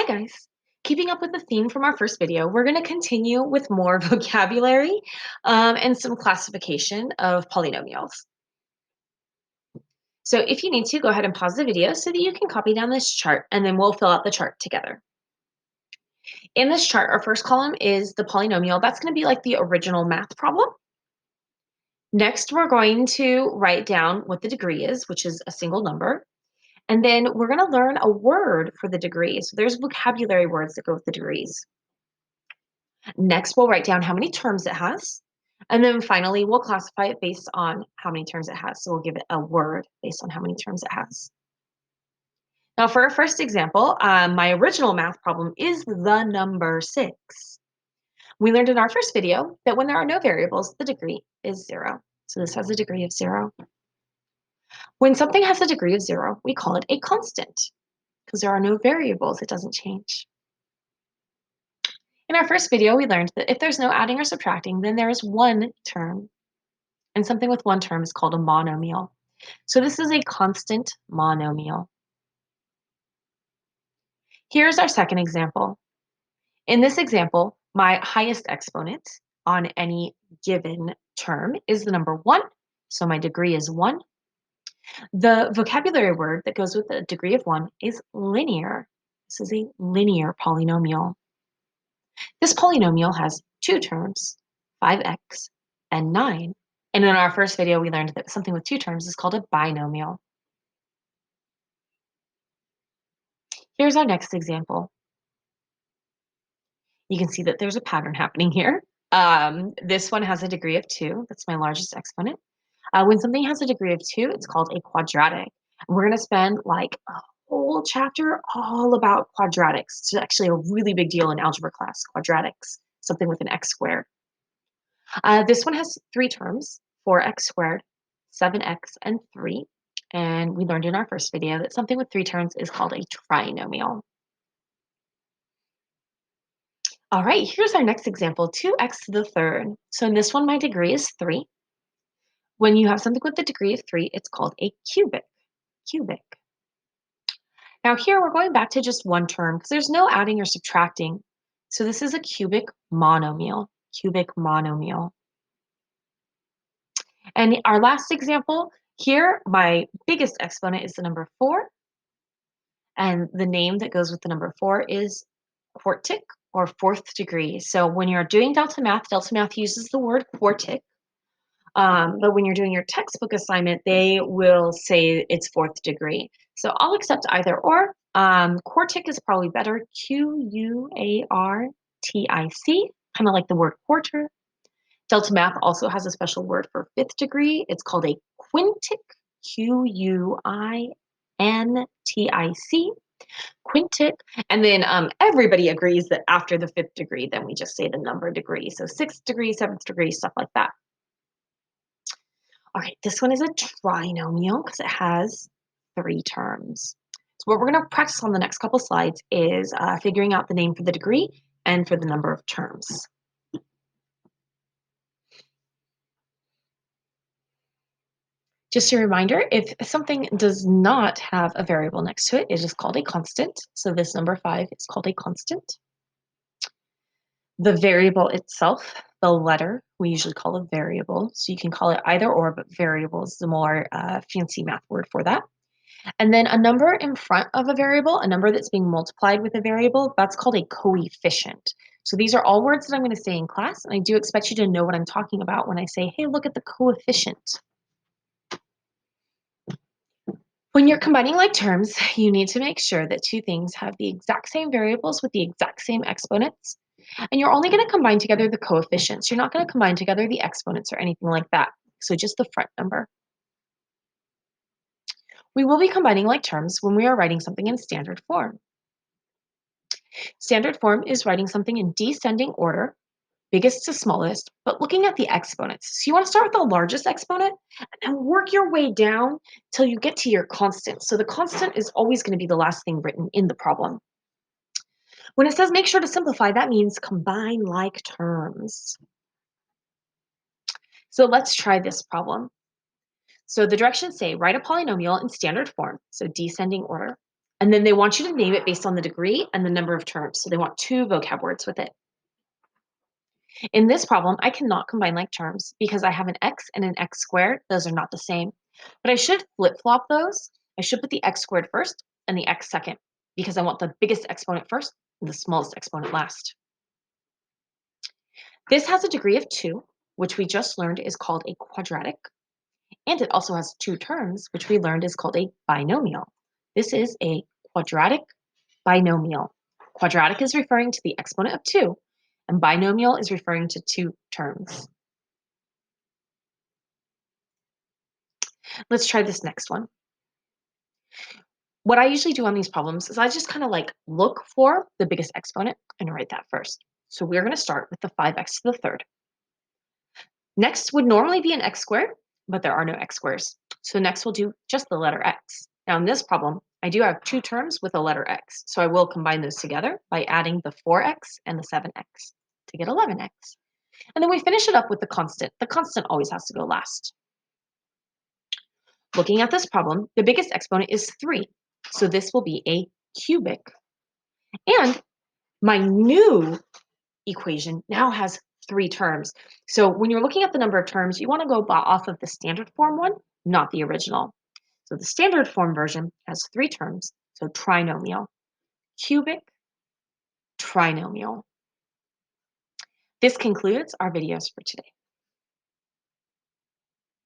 Hi guys. Keeping up with the theme from our first video, we're going to continue with more vocabulary and some classification of polynomials. So if you need to, go ahead and pause the video so that you can copy down this chart and then we'll fill out the chart together. In this chart, our first column is the polynomial. That's going to be like the original math problem. Next, we're going to write down what the degree is, which is a single number. And then we're going to learn a word for the degree. So there's vocabulary words that go with the degrees. Next, we'll write down how many terms it has. And then finally, we'll classify it based on how many terms it has. So we'll give it a word based on how many terms it has. Now, for our first example, my original math problem is the number 6. We learned in our first video that when there are no variables, the degree is 0. So this has a degree of 0. When something has a degree of 0, we call it a constant because there are no variables, it doesn't change. In our first video, we learned that if there's no adding or subtracting, then there is one term. And something with one term is called a monomial. So this is a constant monomial. Here's our second example. In this example, my highest exponent on any given term is the number 1. So my degree is 1. The vocabulary word that goes with a degree of 1 is linear. This is a linear polynomial. This polynomial has 2 terms, 5x and 9. And in our first video, we learned that something with 2 terms is called a binomial. Here's our next example. You can see that there's a pattern happening here. This one has a degree of 2. That's my largest exponent. When something has a degree of 2, it's called a quadratic. And we're going to spend like a whole chapter all about quadratics. It's actually a really big deal in algebra class, quadratics, something with an x squared. This one has 3 terms, 4x squared, 7x, and 3. And we learned in our first video that something with 3 terms is called a trinomial. All right, here's our next example, 2x to the third. So in this one, my degree is 3. When you have something with the degree of 3, it's called a cubic. Cubic. Now here we're going back to just one term because there's no adding or subtracting. So this is a cubic monomial. Cubic monomial. And our last example, here my biggest exponent is the number 4. And the name that goes with the number 4 is quartic or 4th degree. So when you're doing Delta Math uses the word quartic. But when you're doing your textbook assignment, they will say it's 4th degree. So I'll accept either or. Quartic is probably better. Quartic, kind of like the word quarter. Delta Math also has a special word for 5th degree. It's called a quintic, Quintic. Quintic. And then everybody agrees that after the 5th degree, then we just say the number degree. So 6th degree, 7th degree, stuff like that. All right, this one is a trinomial because it has 3 terms. So what we're going to practice on the next couple slides is figuring out the name for the degree and for the number of terms. Just a reminder, if something does not have a variable next to it, it is called a constant. So this number 5 is called a constant. The variable itself, the letter, we usually call a variable. So you can call it either or, but variable is the more fancy math word for that. And then a number in front of a variable, a number that's being multiplied with a variable, that's called a coefficient. So these are all words that I'm going to say in class, and I do expect you to know what I'm talking about when I say, hey, look at the coefficient. When you're combining like terms, you need to make sure that 2 things have the exact same variables with the exact same exponents. And you're only going to combine together the coefficients. You're not going to combine together the exponents or anything like that. So just the front number. We will be combining like terms when we are writing something in standard form. Standard form is writing something in descending order, biggest to smallest, but looking at the exponents. So you want to start with the largest exponent and work your way down till you get to your constant. So the constant is always going to be the last thing written in the problem. When it says make sure to simplify, that means combine like terms. So let's try this problem. So the directions say write a polynomial in standard form, so descending order, And then they want you to name it based on the degree and the number of terms. So they want 2 vocab words with it. In this problem, I cannot combine like terms because I have an x and an x squared. Those are not the same. But I should flip-flop those. I should put the x squared first and the x second because I want the biggest exponent first and the smallest exponent last. This has a degree of 2, which we just learned is called a quadratic. And it also has 2 terms, which we learned is called a binomial. This is a quadratic binomial. Quadratic is referring to the exponent of 2, and binomial is referring to 2 terms. Let's try this next one. What I usually do on these problems is I just kind of like look for the biggest exponent and write that first. So we're going to start with the 5x to the third. Next would normally be an x squared, but there are no x squares. So next we'll do just the letter x. Now in this problem, I do have 2 terms with a letter x. So I will combine those together by adding the 4x and the 7x to get 11x. And then we finish it up with the constant. The constant always has to go last. Looking at this problem, the biggest exponent is 3. So this will be a cubic. And my new equation now has 3 terms. So when you're looking at the number of terms, you want to go off of the standard form one, not the original. So the standard form version has 3 terms. So trinomial, cubic, trinomial. This concludes our videos for today.